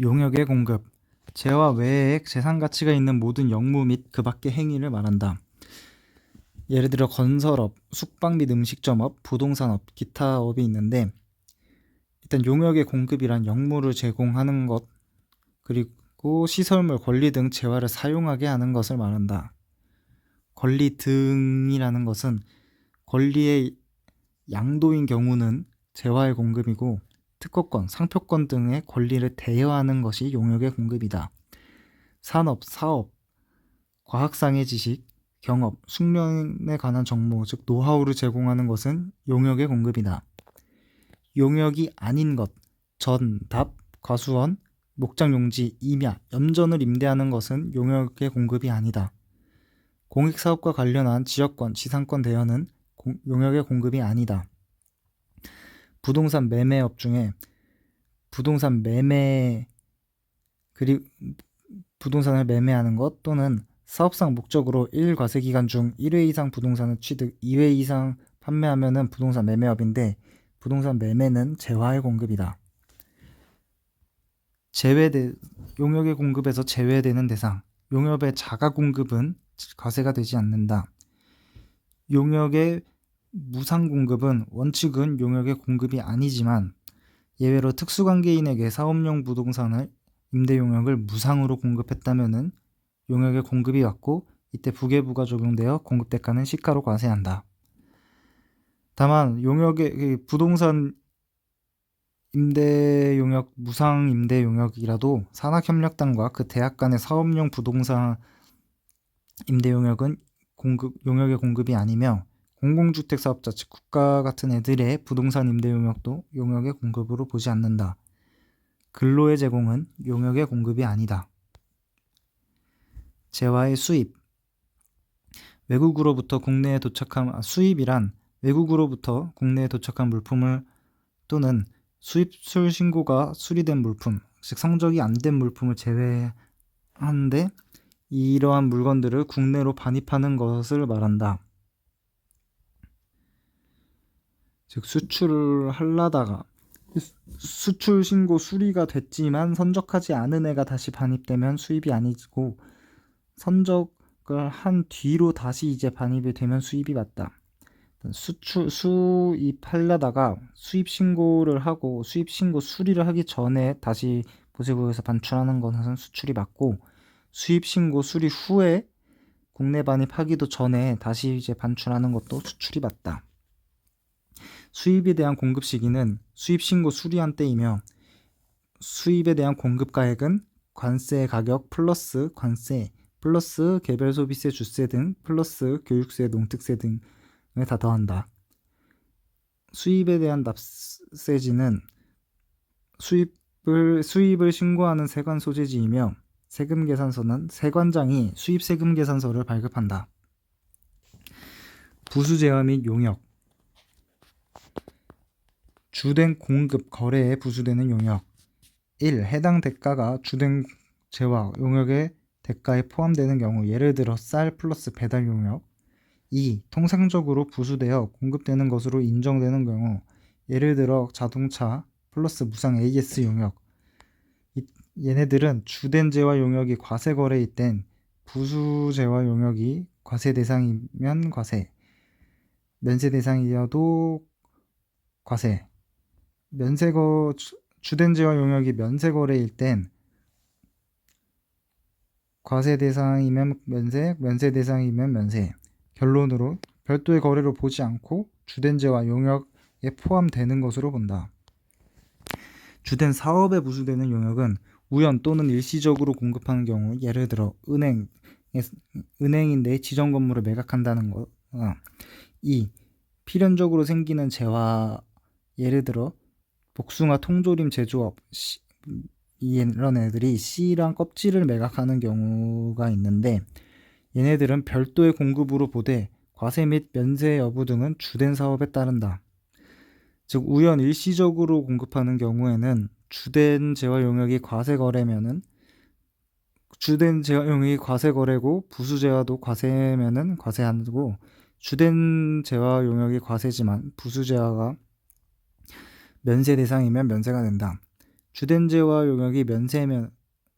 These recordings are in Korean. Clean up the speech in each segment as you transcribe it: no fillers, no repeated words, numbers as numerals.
용역의 공급, 재화 외에 재산 가치가 있는 모든 영무 및 그 밖의 행위를 말한다. 예를 들어 건설업, 숙박 및 음식점업, 부동산업, 기타 업이 있는데, 일단 용역의 공급이란 영무를 제공하는 것, 그리고 시설물, 권리 등 재화를 사용하게 하는 것을 말한다. 권리 등이라는 것은 권리의 양도인 경우는 재화의 공급이고, 특허권, 상표권 등의 권리를 대여하는 것이 용역의 공급이다. 산업, 사업, 과학상의 지식, 경업, 숙련에 관한 정보, 즉 노하우를 제공하는 것은 용역의 공급이다. 용역이 아닌 것, 전, 답, 과수원, 목장용지, 임야, 염전을 임대하는 것은 용역의 공급이 아니다. 공익사업과 관련한 지역권, 지상권 대여는 용역의 공급이 아니다. 부동산 매매업 중에 부동산 매매 그리고 부동산을 매매하는 것 또는 사업상 목적으로 1과세 기간 중 1회 이상 부동산을 취득, 2회 이상 판매하면은 부동산 매매업인데, 부동산 매매는 재화의 공급이다. 용역의 공급에서 제외되는 대상, 용역의 자가 공급은 과세가 되지 않는다. 용역의 무상 공급은 원칙은 용역의 공급이 아니지만 예외로 특수관계인에게 사업용 부동산을 임대 용역을 무상으로 공급했다면은 용역의 공급이 왔고, 이때 부계부가 적용되어 공급 대가는 시가로 과세한다. 다만 용역의 부동산 임대 용역, 무상 임대 용역이라도 산학협력단과 그 대학 간의 사업용 부동산 임대 용역은 용역의 공급이 아니며, 공공주택 사업자 즉 국가 같은 애들의 부동산 임대 용역도 용역의 공급으로 보지 않는다. 근로의 제공은 용역의 공급이 아니다. 재화의 수입, 외국으로부터 국내에 도착한 수입이란 외국으로부터 국내에 도착한 물품을 또는 수입술 신고가 수리된 물품, 즉 성적이 안 된 물품을 제외하는데, 이러한 물건들을 국내로 반입하는 것을 말한다. 즉 수출을 하려다가 수출 신고 수리가 됐지만 선적하지 않은 애가 다시 반입되면 수입이 아니고, 선적을 한 뒤로 다시 이제 반입이 되면 수입이 맞다. 수입하려다가 수입 신고를 하고 수입 신고 수리를 하기 전에 다시 보세부에서 반출하는 것은 수출이 맞고, 수입 신고 수리 후에 국내 반입하기도 전에 다시 이제 반출하는 것도 수출이 맞다. 수입에 대한 공급 시기는 수입 신고 수리한 때이며, 수입에 대한 공급 가액은 관세 가격 플러스 관세 플러스 개별 소비세, 주세 등 플러스 교육세, 농특세 등을 다 더한다. 수입에 대한 납세지는 수입을 신고하는 세관 소재지이며, 세금 계산서는 세관장이 수입 세금 계산서를 발급한다. 부수 재화 및 용역, 주된 공급 거래에 부수되는 용역. 1. 해당 대가가 주된 재화 용역의 대가에 포함되는 경우, 예를 들어 쌀 플러스 배달 용역. 2. 통상적으로 부수되어 공급되는 것으로 인정되는 경우, 예를 들어 자동차 플러스 무상 AS 용역. 얘네들은 주된 재화 용역이 과세 거래일 땐 부수 재화 용역이 과세 대상이면 과세, 면세 대상이어도 과세, 주된 재화 용역이 면세 거래일 땐 과세 대상이면 면세, 면세 대상이면 면세. 결론으로 별도의 거래로 보지 않고 주된 재화 용역에 포함되는 것으로 본다. 주된 사업에 부수되는 용역은 우연 또는 일시적으로 공급하는 경우, 예를 들어 은행인데 지정 건물을 매각한다는 것. 2. 필연적으로 생기는 재화, 예를 들어 복숭아 통조림 제조업, 이런 애들이 씨랑 껍질을 매각하는 경우가 있는데, 얘네들은 별도의 공급으로 보되 과세 및 면세 여부 등은 주된 사업에 따른다. 즉 우연 일시적으로 공급하는 경우에는 주된 재화 용역이 과세 거래면은 주된 재화 용역이 과세 거래고, 부수 재화도 과세면은 과세하고, 주된 재화 용역이 과세지만 부수 재화가 면세 대상이면 면세가 된다. 주된 재화 용역이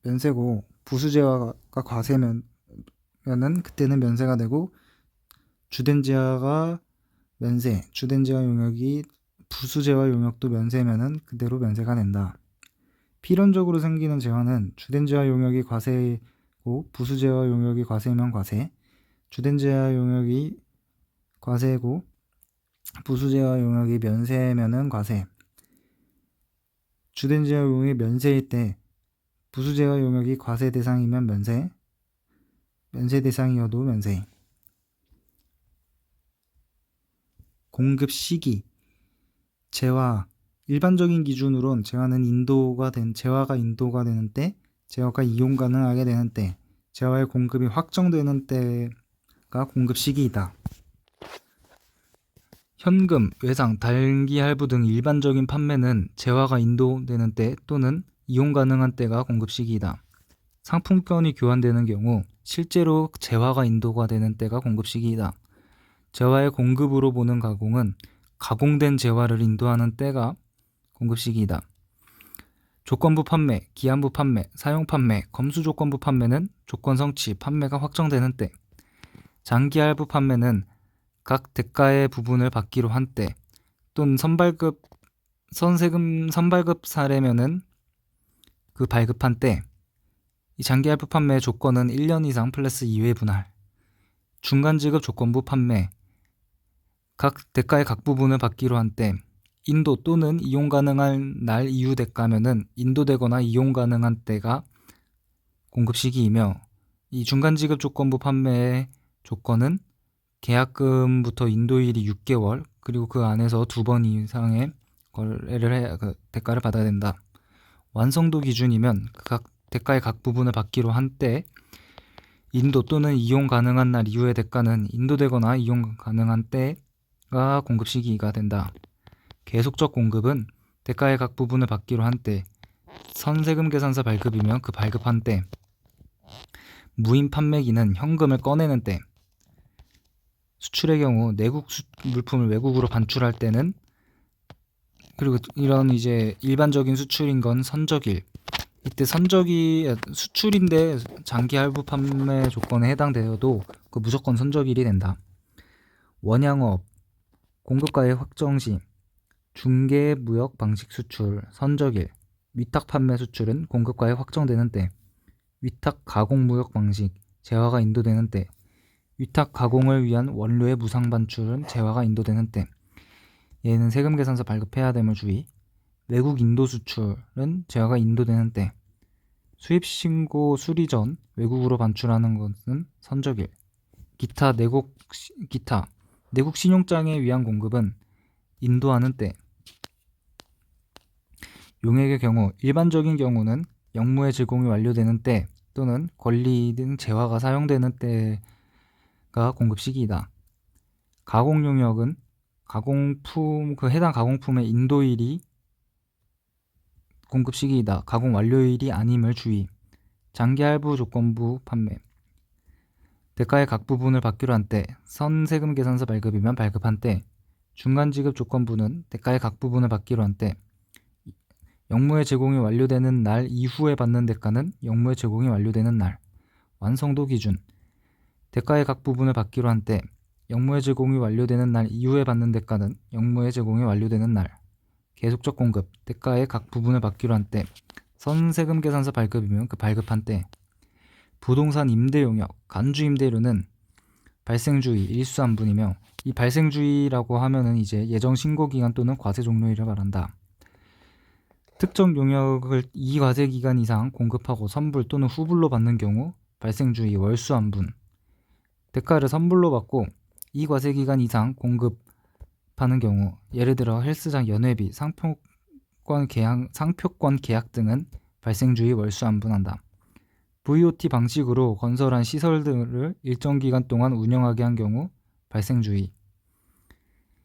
면세고 부수 재화가 과세면은 그때는 면세가 되고, 주된 재화가 면세, 주된 재화 용역이 부수 재화 용역도 면세면은 그대로 면세가 된다. 필연적으로 생기는 재화는 주된 재화 용역이 과세고 부수 재화 용역이 과세면 과세, 주된 재화 용역이 과세고 부수 재화 용역이 면세면은 과세, 주된 재화 용역이 면세일 때 부수 재화 용역이 과세 대상이면 면세, 면세 대상이어도 면세. 공급 시기. 재화. 일반적인 기준으론 재화가 인도가 되는 때, 재화가 이용 가능하게 되는 때, 재화의 공급이 확정되는 때가 공급 시기이다. 현금, 외상, 단기 할부 등 일반적인 판매는 재화가 인도되는 때 또는 이용 가능한 때가 공급 시기이다. 상품권이 교환되는 경우 실제로 재화가 인도가 되는 때가 공급 시기이다. 재화의 공급으로 보는 가공은 가공된 재화를 인도하는 때가 공급 시기이다. 조건부 판매, 기한부 판매, 사용 판매, 검수 조건부 판매는 조건 성취, 판매가 확정되는 때. 장기 할부 판매는 각 대가의 부분을 받기로 한 때, 또는 선세금 선발급 사례면은 그 발급한 때. 이 장기 할부 판매의 조건은 1년 이상 플러스 2회 분할. 중간 지급 조건부 판매, 각 대가의 각 부분을 받기로 한 때, 인도 또는 이용 가능한 날 이후 대가면은 인도되거나 이용 가능한 때가 공급 시기이며, 이 중간 지급 조건부 판매의 조건은 계약금부터 인도일이 6개월, 그리고 그 안에서 2번 이상의 거래를 해야 대가를 받아야 된다. 완성도 기준이면 각 대가의 각 부분을 받기로 한 때, 인도 또는 이용 가능한 날 이후의 대가는 인도되거나 이용 가능한 때가 공급 시기가 된다. 계속적 공급은 대가의 각 부분을 받기로 한 때, 선세금 계산서 발급이면 그 발급한 때, 무인 판매기는 현금을 꺼내는 때, 수출의 경우 내국 물품을 외국으로 반출할 때는, 그리고 이런 이제 일반적인 수출인 건 선적일. 이때 수출인데 장기 할부 판매 조건에 해당되어도 그 무조건 선적일이 된다. 원양업, 공급가의 확정시, 중개 무역 방식 수출, 선적일, 위탁 판매 수출은 공급가에 확정되는 때, 위탁 가공 무역 방식, 재화가 인도되는 때, 위탁 가공을 위한 원료의 무상 반출은 재화가 인도되는 때. 얘는 세금 계산서 발급해야 됨을 주의. 외국 인도 수출은 재화가 인도되는 때. 수입 신고 수리 전 외국으로 반출하는 것은 선적일. 기타 내국 신용장에 위한 공급은 인도하는 때. 용액의 경우 일반적인 경우는 영무의 제공이 완료되는 때 또는 권리 등 재화가 사용되는 때가 공급 시기이다. 가공 용역은 해당 가공품의 인도일이 공급 시기이다. 가공 완료일이 아님을 주의. 장기 할부 조건부 판매. 대가의 각 부분을 받기로 한 때, 선세금 계산서 발급이면 발급한 때, 중간 지급 조건부는 대가의 각 부분을 받기로 한 때, 영무의 제공이 완료되는 날 이후에 받는 대가는 영무의 제공이 완료되는 날. 완성도 기준. 대가의 각 부분을 받기로 한 때, 영무의 제공이 완료되는 날 이후에 받는 대가는 영무의 제공이 완료되는 날. 계속적 공급. 대가의 각 부분을 받기로 한 때, 선세금 계산서 발급이면 그 발급한 때. 부동산 임대 용역, 간주 임대료는 발생주의, 일수한분이며, 이 발생주의라고 하면은 이제 예정 신고 기간 또는 과세 종료일을 말한다. 특정 용역을 이 과세 기간 이상 공급하고 선불 또는 후불로 받는 경우 발생주의, 월수한분. 대가를 선불로 받고 이 과세 기간 이상 공급하는 경우, 예를 들어 헬스장 연회비, 상표권 계약 등은 발생주의, 월수한분한다. VOT 방식으로 건설한 시설들을 일정 기간 동안 운영하게 한 경우 발생주의.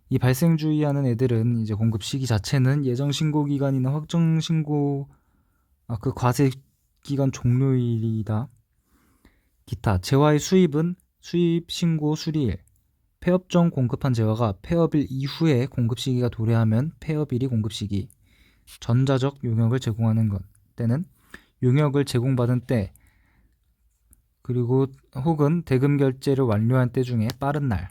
이 발생주의하는 애들은 이제 공급 시기 자체는 예정 신고 기간이나 확정 신고 그 과세 기간 종료일이다. 기타 재화의 수입은 수입 신고 수리일. 폐업 전 공급한 재화가 폐업일 이후에 공급 시기가 도래하면 폐업일이 공급 시기. 전자적 용역을 제공하는 것. 때는 용역을 제공받은 때 그리고 혹은 대금 결제를 완료한 때 중에 빠른 날